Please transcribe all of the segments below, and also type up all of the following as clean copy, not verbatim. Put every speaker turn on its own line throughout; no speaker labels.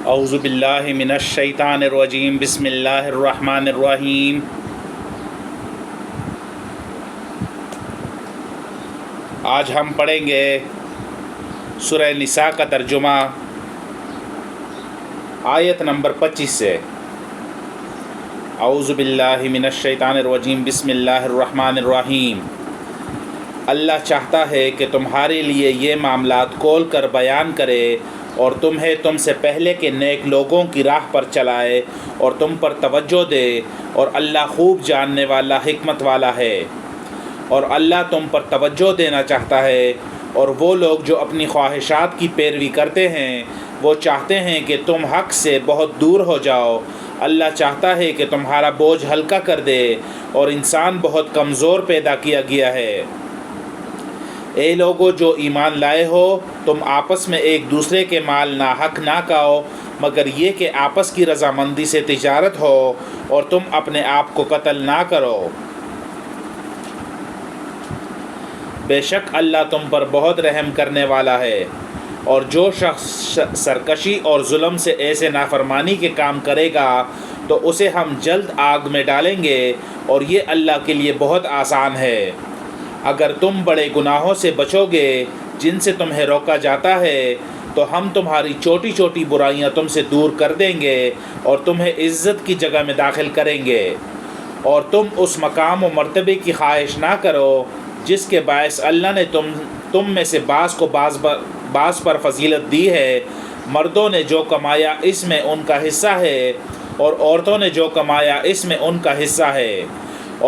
اعوذ باللہ من الشیطان الرجیم بسم اللہ الرحمن الرحیم۔ آج ہم پڑھیں گے سورہ نساء کا ترجمہ آیت نمبر 25 سے۔ اعوذ باللہ من الشیطان الرجیم بسم اللہ الرحمن الرحیم۔ اللہ چاہتا ہے کہ تمہارے لیے یہ معاملات کھول کر بیان کرے اور تمہیں تم سے پہلے کے نیک لوگوں کی راہ پر چلائے اور تم پر توجہ دے، اور اللہ خوب جاننے والا حکمت والا ہے۔ اور اللہ تم پر توجہ دینا چاہتا ہے، اور وہ لوگ جو اپنی خواہشات کی پیروی کرتے ہیں وہ چاہتے ہیں کہ تم حق سے بہت دور ہو جاؤ۔ اللہ چاہتا ہے کہ تمہارا بوجھ ہلکا کر دے، اور انسان بہت کمزور پیدا کیا گیا ہے۔ اے لوگو جو ایمان لائے ہو، تم آپس میں ایک دوسرے کے مال ناحق نہ کھاؤ، مگر یہ کہ آپس کی رضامندی سے تجارت ہو، اور تم اپنے آپ کو قتل نہ کرو۔ بے شک اللہ تم پر بہت رحم کرنے والا ہے۔ اور جو شخص سرکشی اور ظلم سے ایسے نافرمانی کے کام کرے گا تو اسے ہم جلد آگ میں ڈالیں گے، اور یہ اللہ کے لیے بہت آسان ہے۔ اگر تم بڑے گناہوں سے بچو گے جن سے تمہیں روکا جاتا ہے تو ہم تمہاری چھوٹی چھوٹی برائیاں تم سے دور کر دیں گے اور تمہیں عزت کی جگہ میں داخل کریں گے۔ اور تم اس مقام و مرتبے کی خواہش نہ کرو جس کے باعث اللہ نے تم میں سے بعض کو بعض پر فضیلت دی ہے۔ مردوں نے جو کمایا اس میں ان کا حصہ ہے، اور عورتوں نے جو کمایا اس میں ان کا حصہ ہے،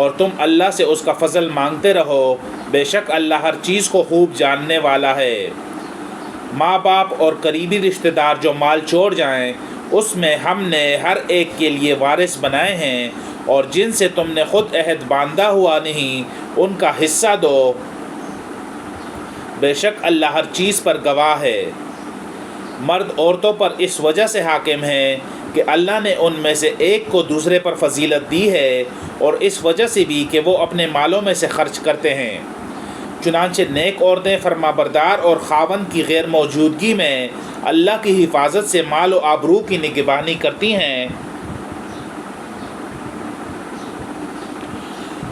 اور تم اللہ سے اس کا فضل مانگتے رہو۔ بے شک اللہ ہر چیز کو خوب جاننے والا ہے۔ ماں باپ اور قریبی رشتہ دار جو مال چھوڑ جائیں اس میں ہم نے ہر ایک کے لیے وارث بنائے ہیں، اور جن سے تم نے خود عہد باندھا ہوا نہیں ان کا حصہ دو۔ بے شک اللہ ہر چیز پر گواہ ہے۔ مرد عورتوں پر اس وجہ سے حاکم ہیں کہ اللہ نے ان میں سے ایک کو دوسرے پر فضیلت دی ہے، اور اس وجہ سے بھی کہ وہ اپنے مالوں میں سے خرچ کرتے ہیں۔ چنانچہ نیک عورتیں فرما بردار اور خاوند کی غیر موجودگی میں اللہ کی حفاظت سے مال و آبرو کی نگہبانی کرتی ہیں۔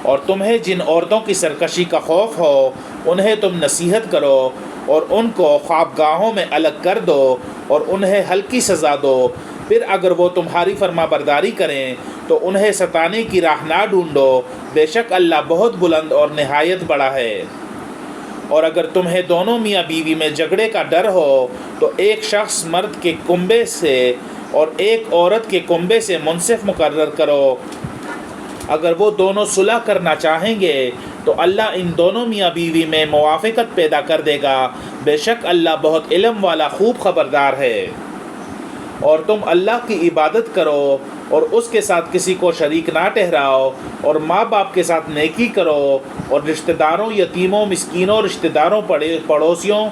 اور تمہیں جن عورتوں کی سرکشی کا خوف ہو انہیں تم نصیحت کرو، اور ان کو خوابگاہوں میں الگ کر دو، اور انہیں ہلکی سزا دو۔ پھر اگر وہ تمہاری فرما برداری کریں تو انہیں ستانے کی راہ نہ ڈھونڈو۔ بے شک اللہ بہت بلند اور نہایت بڑا ہے۔ اور اگر تمہیں دونوں میاں بیوی میں جھگڑے کا ڈر ہو تو ایک شخص مرد کے کنبے سے اور ایک عورت کے کنبے سے منصف مقرر کرو۔ اگر وہ دونوں صلح کرنا چاہیں گے تو اللہ ان دونوں میاں بیوی میں موافقت پیدا کر دے گا۔ بے شک اللہ بہت علم والا خوب خبردار ہے۔ اور تم اللہ کی عبادت کرو اور اس کے ساتھ کسی کو شریک نہ ٹھہراؤ، اور ماں باپ کے ساتھ نیکی کرو، اور رشتہ داروں، یتیموں، مسکینوں، رشتہ داروں، پڑوسیوں،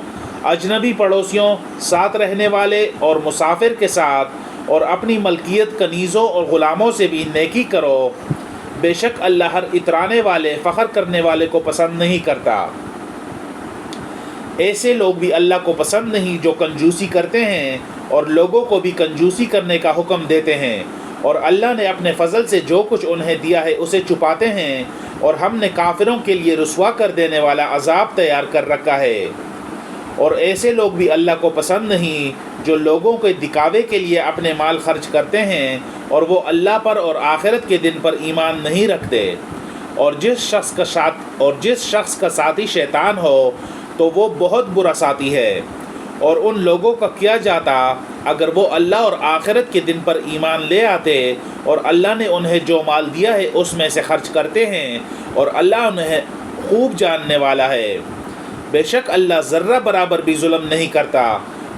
اجنبی پڑوسیوں، ساتھ رہنے والے اور مسافر کے ساتھ، اور اپنی ملکیت کنیزوں اور غلاموں سے بھی نیکی کرو۔ بے شک اللہ ہر اترانے والے، فخر کرنے والے کو پسند نہیں کرتا۔ ایسے لوگ بھی اللہ کو پسند نہیں جو کنجوسی کرتے ہیں اور لوگوں کو بھی کنجوسی کرنے کا حکم دیتے ہیں، اور اللہ نے اپنے فضل سے جو کچھ انہیں دیا ہے اسے چھپاتے ہیں، اور ہم نے کافروں کے لیے رسوا کر دینے والا عذاب تیار کر رکھا ہے۔ اور ایسے لوگ بھی اللہ کو پسند نہیں جو لوگوں کے دکھاوے کے لیے اپنے مال خرچ کرتے ہیں، اور وہ اللہ پر اور آخرت کے دن پر ایمان نہیں رکھتے۔ اور جس شخص کا ساتھی شیطان ہو تو وہ بہت برا ساتھی ہے۔ اور ان لوگوں کا کیا جاتا اگر وہ اللہ اور آخرت کے دن پر ایمان لے آتے، اور اللہ نے انہیں جو مال دیا ہے اس میں سے خرچ کرتے ہیں، اور اللہ انہیں خوب جاننے والا ہے۔ بے شک اللہ ذرہ برابر بھی ظلم نہیں کرتا،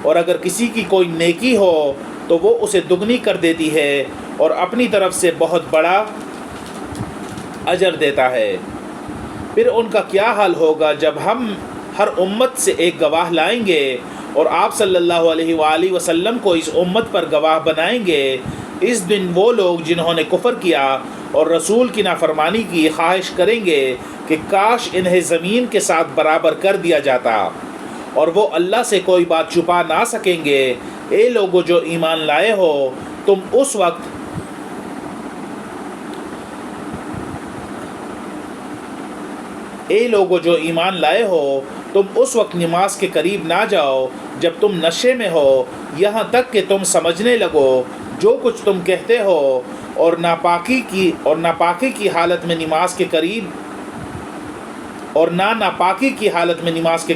اور اگر کسی کی کوئی نیکی ہو تو وہ اسے دگنی کر دیتی ہے، اور اپنی طرف سے بہت بڑا اجر دیتا ہے۔ پھر ان کا کیا حال ہوگا جب ہم ہر امت سے ایک گواہ لائیں گے، اور آپ صلی اللہ علیہ وآلہ وسلم کو اس امت پر گواہ بنائیں گے۔ اس دن وہ لوگ جنہوں نے کفر کیا اور رسول کی نافرمانی کی خواہش کریں گے کہ کاش انہیں زمین کے ساتھ برابر کر دیا جاتا، اور وہ اللہ سے کوئی بات چھپا نہ سکیں گے۔ اے لوگو جو ایمان لائے ہو تم اس وقت نماز کے قریب نہ جاؤ جب تم نشے میں ہو، یہاں تک کہ تم سمجھنے لگو جو کچھ تم کہتے ہو، اور ناپاکی کی حالت میں نماز کے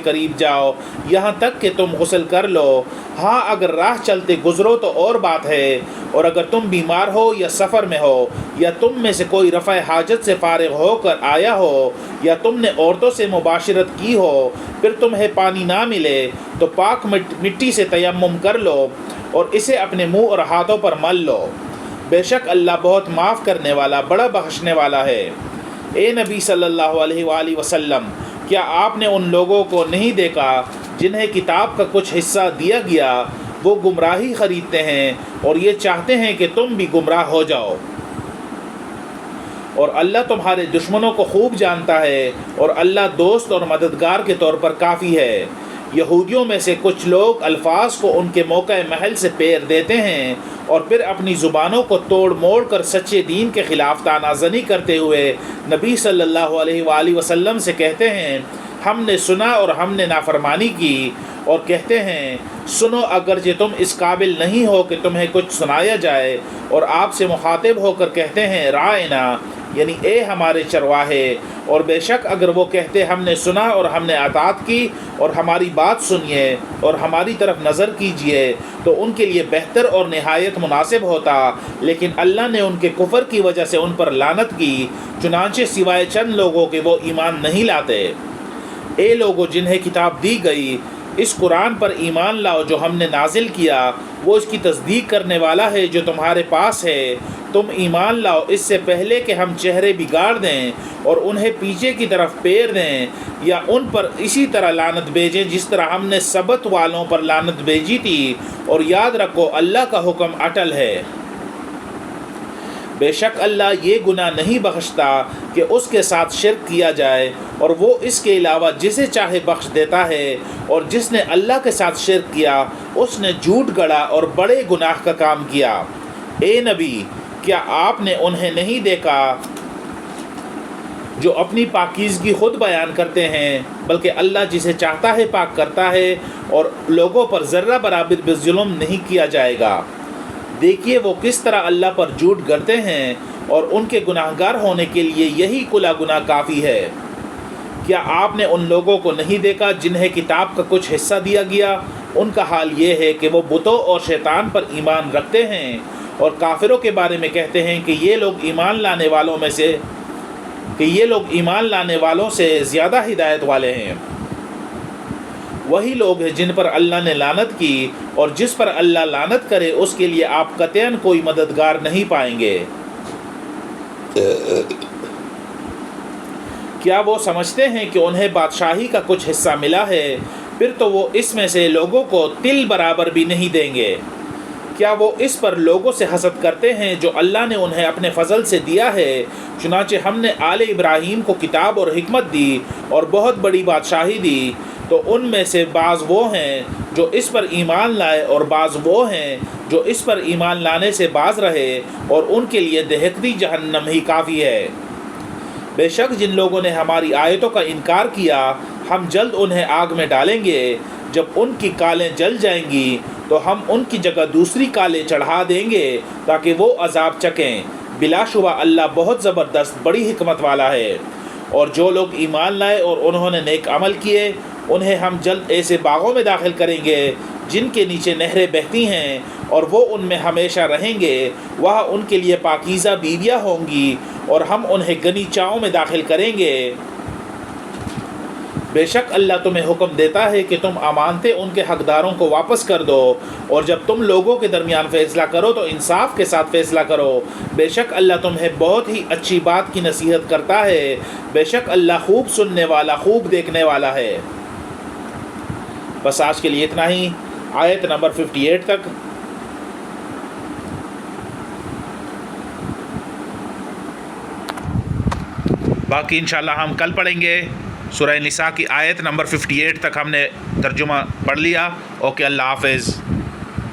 قریب جاؤ یہاں تک کہ تم غسل کر لو۔ ہاں اگر راہ چلتے گزرو تو اور بات ہے، اور اگر تم بیمار ہو یا سفر میں ہو، یا تم میں سے کوئی رفع حاجت سے فارغ ہو کر آیا ہو، یا تم نے عورتوں سے مباشرت کی ہو، پھر تمہیں پانی نہ ملے تو پاک مٹی سے تیمم کر لو اور اسے اپنے منہ اور ہاتھوں پر مل لو، بے شک اللہ بہت معاف کرنے والا بڑا بخشنے والا ہے۔ اے نبی صلی اللہ علیہ وآلہ وسلم، کیا آپ نے ان لوگوں کو نہیں دیکھا جنہیں کتاب کا کچھ حصہ دیا گیا؟ وہ گمراہی خریدتے ہیں اور یہ چاہتے ہیں کہ تم بھی گمراہ ہو جاؤ، اور اللہ تمہارے دشمنوں کو خوب جانتا ہے، اور اللہ دوست اور مددگار کے طور پر کافی ہے۔ یہودیوں میں سے کچھ لوگ الفاظ کو ان کے موقع محل سے پیر دیتے ہیں اور پھر اپنی زبانوں کو توڑ موڑ کر سچے دین کے خلاف طعنہ زنی کرتے ہوئے نبی صلی اللہ علیہ وآلہ وسلم سے کہتے ہیں ہم نے سنا اور ہم نے نافرمانی کی، اور کہتے ہیں سنو اگرچہ تم اس قابل نہیں ہو کہ تمہیں کچھ سنایا جائے، اور آپ سے مخاطب ہو کر کہتے ہیں رائنا، یعنی اے ہمارے چرواہے، اور بے شک اگر وہ کہتے ہم نے سنا اور ہم نے اطاعت کی اور ہماری بات سنیے اور ہماری طرف نظر کیجیے تو ان کے لیے بہتر اور نہایت مناسب ہوتا، لیکن اللہ نے ان کے کفر کی وجہ سے ان پر لعنت کی، چنانچہ سوائے چند لوگوں کے وہ ایمان نہیں لاتے۔ اے لوگوں جنہیں کتاب دی گئی، اس قرآن پر ایمان لاؤ جو ہم نے نازل کیا، وہ اس کی تصدیق کرنے والا ہے جو تمہارے پاس ہے۔ تم ایمان لاؤ اس سے پہلے کہ ہم چہرے بگاڑ دیں اور انہیں پیچھے کی طرف پھیر دیں یا ان پر اسی طرح لعنت بھیجیں جس طرح ہم نے سبت والوں پر لعنت بھیجی تھی، اور یاد رکھو اللہ کا حکم اٹل ہے۔ بے شک اللہ یہ گناہ نہیں بخشتا کہ اس کے ساتھ شرک کیا جائے، اور وہ اس کے علاوہ جسے چاہے بخش دیتا ہے، اور جس نے اللہ کے ساتھ شرک کیا اس نے جھوٹ گڑا اور بڑے گناہ کا کام کیا۔ اے نبی، کیا آپ نے انہیں نہیں دیکھا جو اپنی پاکیزگی خود بیان کرتے ہیں، بلکہ اللہ جسے چاہتا ہے پاک کرتا ہے، اور لوگوں پر ذرہ برابر بھی ظلم نہیں کیا جائے گا۔ دیکھیے وہ کس طرح اللہ پر جھوٹ گڑتے ہیں، اور ان کے گناہگار ہونے کے لیے یہی کلا گناہ کافی ہے۔ کیا آپ نے ان لوگوں کو نہیں دیکھا جنہیں کتاب کا کچھ حصہ دیا گیا؟ ان کا حال یہ ہے کہ وہ بتوں اور شیطان پر ایمان رکھتے ہیں، اور کافروں کے بارے میں کہتے ہیں کہ یہ لوگ ایمان لانے والوں سے زیادہ ہدایت والے ہیں۔ وہی لوگ ہیں جن پر اللہ نے لعنت کی، اور جس پر اللہ لعنت کرے اس کے لیے آپ قطعاً کوئی مددگار نہیں پائیں گے۔ کیا وہ سمجھتے ہیں کہ انہیں بادشاہی کا کچھ حصہ ملا ہے، پھر تو وہ اس میں سے لوگوں کو تل برابر بھی نہیں دیں گے؟ کیا وہ اس پر لوگوں سے حسد کرتے ہیں جو اللہ نے انہیں اپنے فضل سے دیا ہے؟ چنانچہ ہم نے آل ابراہیم کو کتاب اور حکمت دی اور بہت بڑی بادشاہی دی، تو ان میں سے بعض وہ ہیں جو اس پر ایمان لائے اور بعض وہ ہیں جو اس پر ایمان لانے سے باز رہے، اور ان کے لیے دہکتی جہنم ہی کافی ہے۔ بے شک جن لوگوں نے ہماری آیتوں کا انکار کیا ہم جلد انہیں آگ میں ڈالیں گے، جب ان کی کالیں جل جائیں گی تو ہم ان کی جگہ دوسری کالیں چڑھا دیں گے تاکہ وہ عذاب چکیں۔ بلا شبہ اللہ بہت زبردست بڑی حکمت والا ہے۔ اور جو لوگ ایمان لائے اور انہوں نے نیک عمل کیے انہیں ہم جلد ایسے باغوں میں داخل کریں گے جن کے نیچے نہریں بہتی ہیں، اور وہ ان میں ہمیشہ رہیں گے، وہاں ان کے لیے پاکیزہ بیویاں ہوں گی، اور ہم انہیں گنی چاؤں میں داخل کریں گے۔ بے شک اللہ تمہیں حکم دیتا ہے کہ تم امانتیں ان کے حقداروں کو واپس کر دو، اور جب تم لوگوں کے درمیان فیصلہ کرو تو انصاف کے ساتھ فیصلہ کرو۔ بے شک اللہ تمہیں بہت ہی اچھی بات کی نصیحت کرتا ہے، بے شک اللہ خوب سننے والا خوب دیکھنے والا ہے۔ بس آج کے لیے اتنا ہی، آیت نمبر 58 تک۔ باقی انشاءاللہ ہم کل پڑھیں گے۔ سورہ نساء کی آیت نمبر 58 تک ہم نے ترجمہ پڑھ لیا۔ اوکے، اللہ حافظ۔